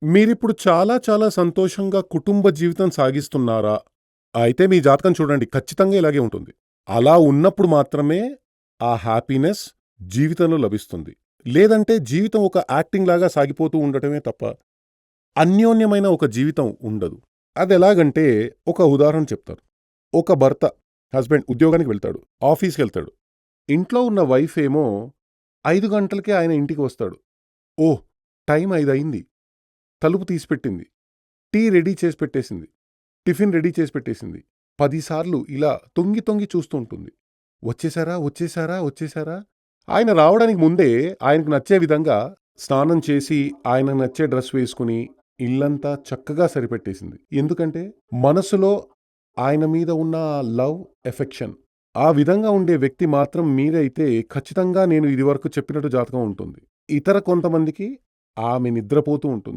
మీరిప్పుడు చాలా చాలా సంతోషంగా కుటుంబ జీవితం సాగిస్తున్నారా? అయితే మీ జాతకం చూడండి ఖచ్చితంగా ఇలాగే ఉంటుంది. అలా ఉన్నప్పుడు మాత్రమే ఆ హ్యాపీనెస్ జీవితంలో లభిస్తుంది. లేదంటే జీవితం ఒక యాక్టింగ్ లాగా సాగిపోతూ ఉండటమే తప్ప, అన్యోన్యమైన ఒక జీవితం ఉండదు. అదెలాగంటే ఒక ఉదాహరణ చెప్తాను. ఒక భర్త, హస్బెండ్ ఉద్యోగానికి వెళ్తాడు. ఆఫీస్‌కెళ్తాడు. ఇంట్లో ఉన్న వైఫ్ ఏమో 5 గంటలకే ఆయన ఇంటికి వస్తాడు. ఓహ్! టైం 5 అయింది. తలుపు తీసిపెట్టింది. టీ రెడీ చేసి పెట్టేసింది. టిఫిన్ రెడీ చేసి పెట్టేసింది. 10 సార్లు ఇలా తొంగి తొంగి చూస్తూ ఉంటుంది. వచ్చేసారా? వచ్చేసారా? వచ్చేసారా? ఆయన రావడానికి ముందే ఆయనకు నచ్చే విధంగా స్నానం చేసి, ఆయనకు నచ్చే డ్రెస్ వేసుకొని, ఇల్లంతా చక్కగా సరిపెట్టేసింది. ఎందుకంటే, మనసులో ఆయన మీద ఉన్న లవ్, ఎఫెక్షన్ ఆ విధంగా ఉండే వ్యక్తి మాత్రం మీరైతే ఖచ్చితంగా నేను ఇదివరకు చెప్పినట్టు జాతకం ఉంటుంది. ఇతర కొంతమందికి ఆమె నిద్రపోతూ ఉంటుంది.